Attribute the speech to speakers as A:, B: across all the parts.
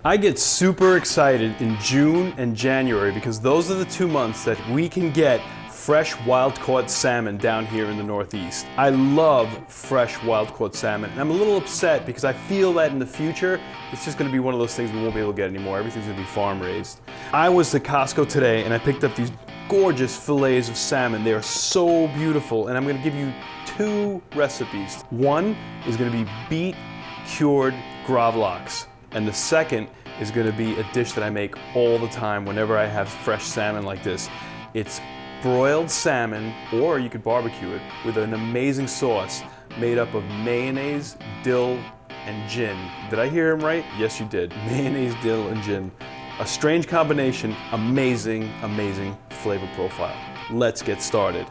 A: I get super excited in June and January because those are the 2 months that we can get fresh wild-caught salmon down here in the Northeast. I love fresh wild-caught salmon, and I'm a little upset because I feel that in the future, it's just gonna be one of those things we won't be able to get anymore. Everything's gonna be farm-raised. I was to Costco today and I picked up these gorgeous fillets of salmon. They are so beautiful, and I'm gonna give you 2 recipes. One is gonna be beet cured Gravlax, and the second is gonna be a dish that I make all the time whenever I have fresh salmon like this. It's broiled salmon, or you could barbecue it with an amazing sauce made up of mayonnaise, dill, and gin. Did I hear him right? Yes, you did. Mayonnaise, dill, and gin. A strange combination, amazing, amazing flavor profile. Let's get started.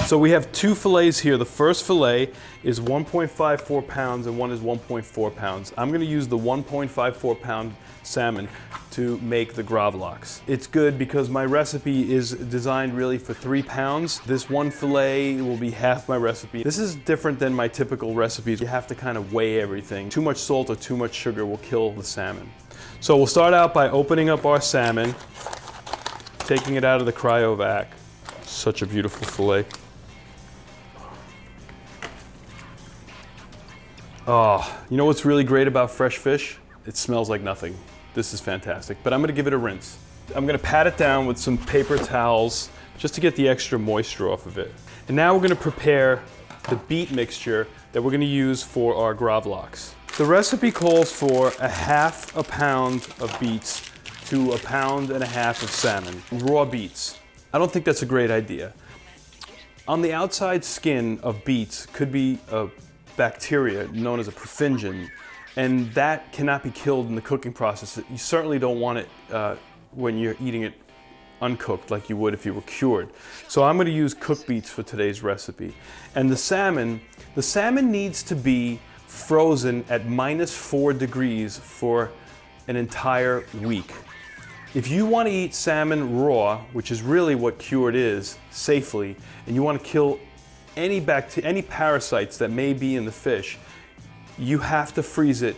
A: So we have 2 fillets here. The first fillet is 1.54 pounds and one is 1.4 pounds. I'm gonna use the 1.54 pound salmon to make the Gravlax. It's good because my recipe is designed really for 3 pounds. This one fillet will be half my recipe. This is different than my typical recipes. You have to kind of weigh everything. Too much salt or too much sugar will kill the salmon. So we'll start out by opening up our salmon, taking it out of the cryovac. Such a beautiful fillet. Oh, you know what's really great about fresh fish? It smells like nothing. This is fantastic, but I'm gonna give it a rinse. I'm gonna pat it down with some paper towels just to get the extra moisture off of it. And now we're gonna prepare the beet mixture that we're gonna use for our Gravlax. The recipe calls for 1/2 pound of beets to 1.5 pounds of salmon, raw beets. I don't think that's a great idea. On the outside skin of beets could be a bacteria known as a perfingen, and that cannot be killed in the cooking process. You certainly don't want it when you're eating it uncooked like you would if you were cured. So I'm going to use cooked beets for today's recipe. And the salmon needs to be frozen at -4 degrees for an entire week. If you want to eat salmon raw, which is really what cured is, safely, and you want to kill any parasites that may be in the fish, you have to freeze it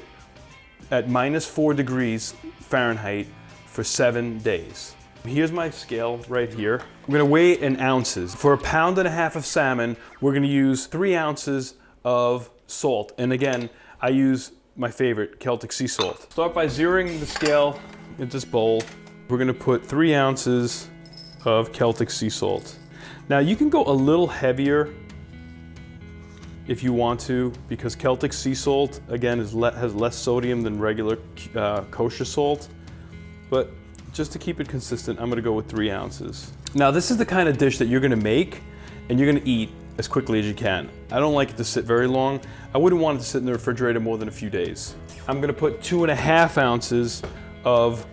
A: at -4 degrees Fahrenheit for 7 days. Here's my scale right here. I'm gonna weigh it in ounces. For 1.5 pounds of salmon, we're gonna use 3 ounces of salt. And again, I use my favorite, Celtic sea salt. Start by zeroing the scale in this bowl. We're gonna put 3 ounces of Celtic sea salt. Now you can go a little heavier if you want to, because Celtic sea salt, again, has less sodium than regular kosher salt. But just to keep it consistent, I'm gonna go with 3 ounces. Now this is the kind of dish that you're gonna make and you're gonna eat as quickly as you can. I don't like it to sit very long. I wouldn't want it to sit in the refrigerator more than a few days. I'm gonna put 2.5 ounces of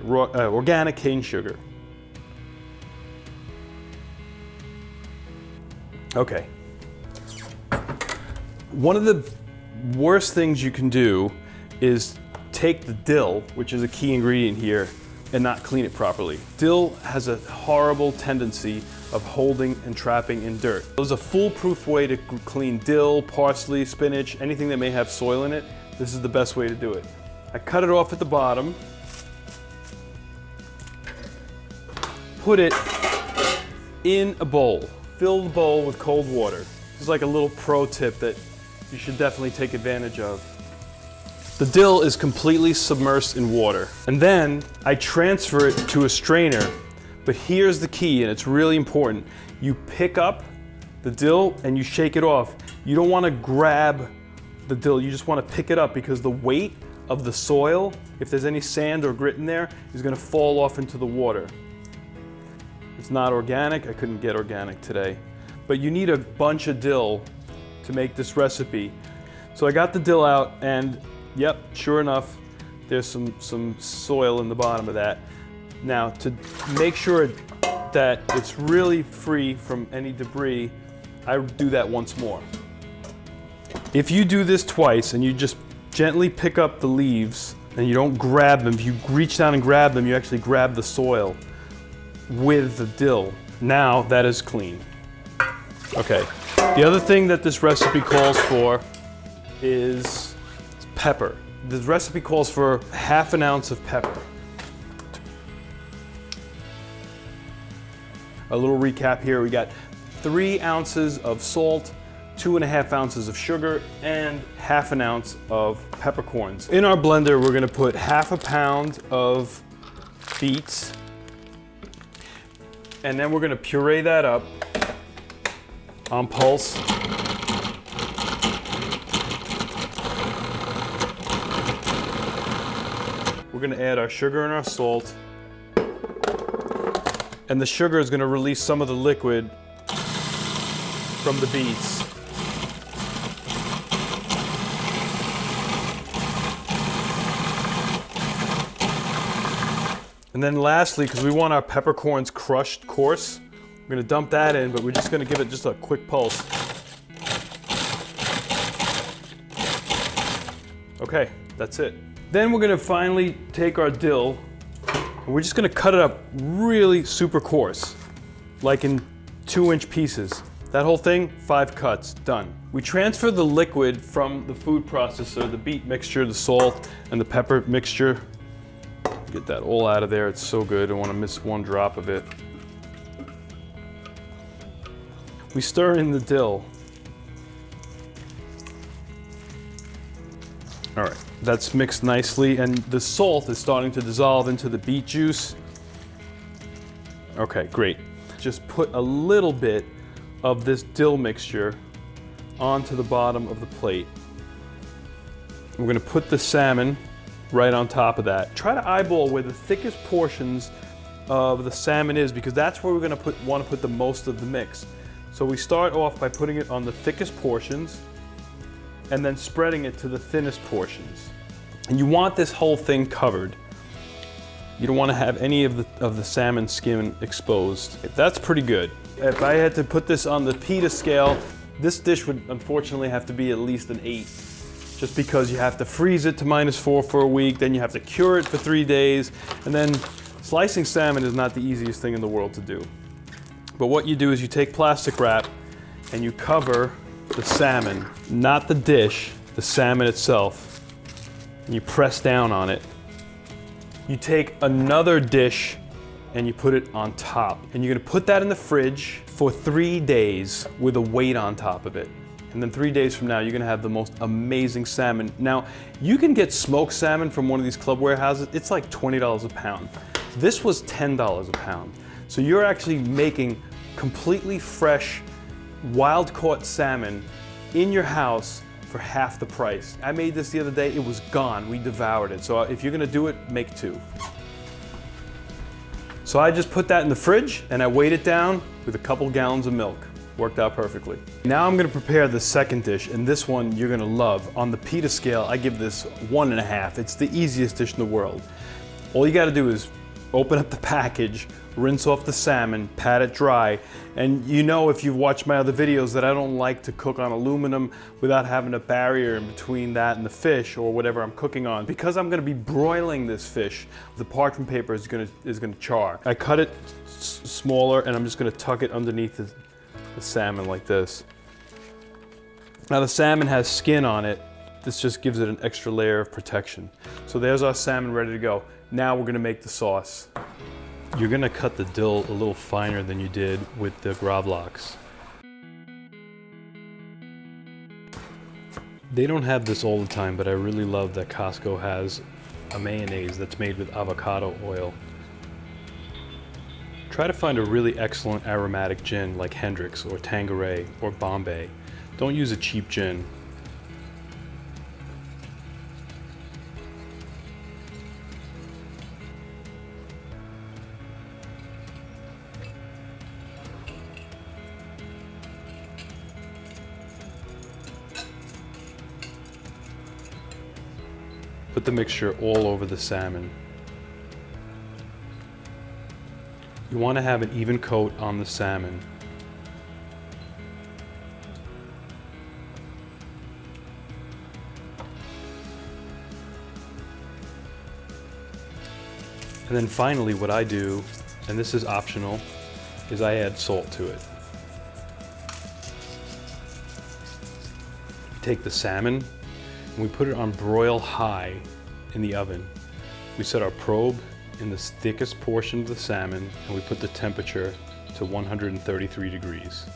A: organic cane sugar. Okay. One of the worst things you can do is take the dill, which is a key ingredient here, and not clean it properly. Dill has a horrible tendency of holding and trapping in dirt. There's a foolproof way to clean dill, parsley, spinach, anything that may have soil in it. This is the best way to do it. I cut it off at the bottom, put it in a bowl, fill the bowl with cold water. This is like a little pro tip that you should definitely take advantage of. The dill is completely submersed in water. And then I transfer it to a strainer. But here's the key, and it's really important. You pick up the dill and you shake it off. You don't want to grab the dill, you just want to pick it up because the weight of the soil, if there's any sand or grit in there, is going to fall off into the water. It's not organic. I couldn't get organic today. But you need a bunch of dill to make this recipe. So I got the dill out and yep, sure enough, there's some soil in the bottom of that. Now to make sure that it's really free from any debris, I do that once more. If you do this twice and you just gently pick up the leaves and you don't grab them, if you reach down and grab them, you actually grab the soil with the dill. Now that is clean. Okay, The other thing that this recipe calls for is pepper. The recipe calls for ½ an ounce of pepper. A little recap here, we got 3 ounces of salt, 2½ ounces of sugar, and ½ an ounce of peppercorns. In our blender, we're gonna put ½ pound of beets, and then we're gonna puree that up on pulse. We're gonna add our sugar and our salt, and the sugar is gonna release some of the liquid from the beets. And then lastly, because we want our peppercorns crushed coarse, we're gonna dump that in, but we're just gonna give it just a quick pulse. Okay, that's it. Then we're gonna finally take our dill, and we're just gonna cut it up really super coarse, like in 2-inch pieces. That whole thing, 5 cuts, done. We transfer the liquid from the food processor, the beet mixture, the salt, and the pepper mixture. Get that all out of there, it's so good, I don't want to miss one drop of it. We stir in the dill. All right, that's mixed nicely, and the salt is starting to dissolve into the beet juice. Okay, great. Just put a little bit of this dill mixture onto the bottom of the plate. We're gonna put the salmon right on top of that. Try to eyeball where the thickest portions of the salmon is, because that's where we're gonna want to put the most of the mix. So we start off by putting it on the thickest portions and then spreading it to the thinnest portions. And you want this whole thing covered. You don't want to have any of the salmon skin exposed. That's pretty good. If I had to put this on the pita scale, this dish would unfortunately have to be at least an 8. Just because you have to freeze it to -4 for a week, then you have to cure it for 3 days, and then slicing salmon is not the easiest thing in the world to do. But what you do is you take plastic wrap and you cover the salmon, not the dish, the salmon itself, and you press down on it. You take another dish and you put it on top, and you're gonna put that in the fridge for 3 days with a weight on top of it. And then 3 days from now, you're gonna have the most amazing salmon. Now, you can get smoked salmon from one of these club warehouses. It's like $20 a pound. This was $10 a pound. So you're actually making completely fresh, wild-caught salmon in your house for half the price. I made this the other day, it was gone, we devoured it. So if you're gonna do it, make 2. So I just put that in the fridge and I weighed it down with a couple gallons of milk. Worked out perfectly. Now I'm gonna prepare the second dish, and this one you're gonna love. On the pita scale, I give this 1.5. It's the easiest dish in the world. All you gotta do is open up the package, rinse off the salmon, pat it dry, and you know if you've watched my other videos that I don't like to cook on aluminum without having a barrier in between that and the fish or whatever I'm cooking on. Because I'm gonna be broiling this fish, the parchment paper is gonna char. I cut it smaller and I'm just gonna tuck it underneath the salmon like this. Now the salmon has skin on it. This just gives it an extra layer of protection. So there's our salmon ready to go. Now we're gonna make the sauce. You're gonna cut the dill a little finer than you did with the Gravlax. They don't have this all the time, but I really love that Costco has a mayonnaise that's made with avocado oil. Try to find a really excellent aromatic gin like Hendrick's or Tanqueray or Bombay. Don't use a cheap gin. Put the mixture all over the salmon. You want to have an even coat on the salmon. And then finally what I do, and this is optional, is I add salt to it. take the salmon and we put it on broil high in the oven. We set our probe in the thickest portion of the salmon and we put the temperature to 133 degrees.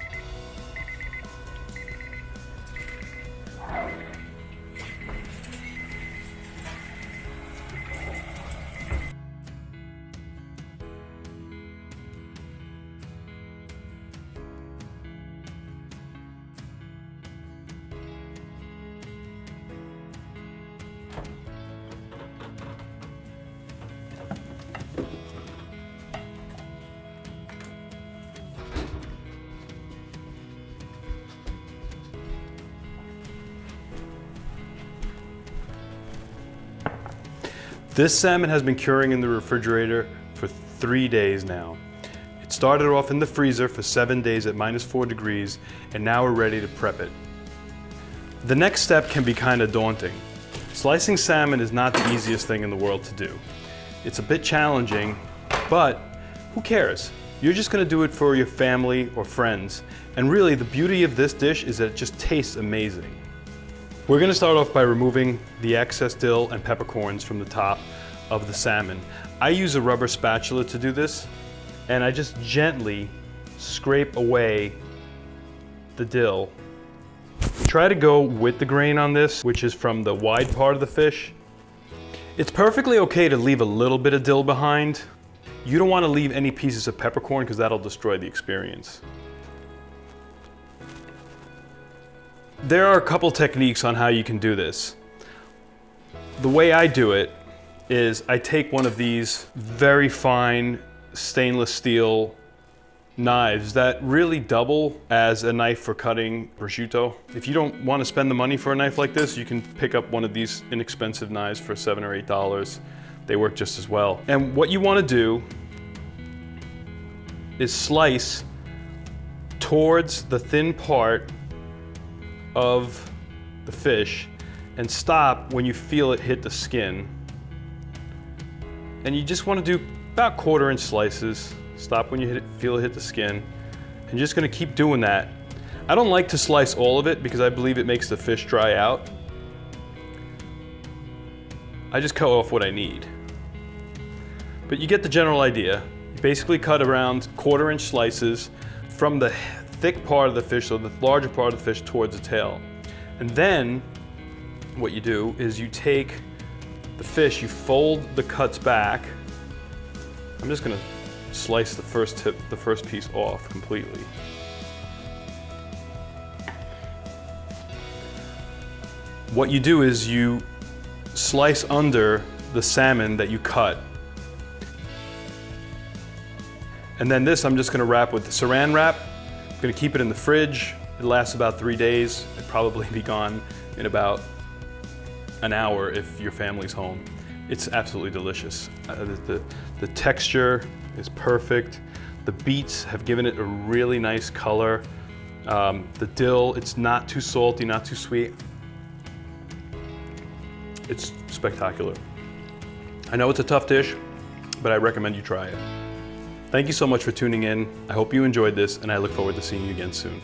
A: This salmon has been curing in the refrigerator for 3 days now. It started off in the freezer for 7 days at -4 degrees, and now we're ready to prep it. The next step can be kind of daunting. Slicing salmon is not the easiest thing in the world to do. It's a bit challenging, but who cares? You're just gonna do it for your family or friends. And really, the beauty of this dish is that it just tastes amazing. We're gonna start off by removing the excess dill and peppercorns from the top of the salmon. I use a rubber spatula to do this, and I just gently scrape away the dill. Try to go with the grain on this, which is from the wide part of the fish. It's perfectly okay to leave a little bit of dill behind. You don't wanna leave any pieces of peppercorn because that'll destroy the experience. There are a couple techniques on how you can do this. The way I do it is I take one of these very fine stainless steel knives that really double as a knife for cutting prosciutto. If you don't want to spend the money for a knife like this, you can pick up one of these inexpensive knives for $7 or $8. They work just as well. And what you want to do is slice towards the thin part of the fish and stop when you feel it hit the skin. And you just want to do about 1/4 inch slices. Stop when you feel it hit the skin. And you're just going to keep doing that. I don't like to slice all of it because I believe it makes the fish dry out. I just cut off what I need. But you get the general idea. You basically cut around 1/4 inch slices from the thick part of the fish, so the larger part of the fish, towards the tail. And then what you do is you take the fish, you fold the cuts back. I'm just gonna slice the first piece off completely. What you do is you slice under the salmon that you cut. And then this I'm just gonna wrap with the saran wrap. I'm gonna keep it in the fridge. It lasts about 3 days. It'll probably be gone in about an hour if your family's home. It's absolutely delicious. The texture is perfect. The beets have given it a really nice color. The dill, it's not too salty, not too sweet. It's spectacular. I know it's a tough dish, but I recommend you try it. Thank you so much for tuning in. I hope you enjoyed this, and I look forward to seeing you again soon.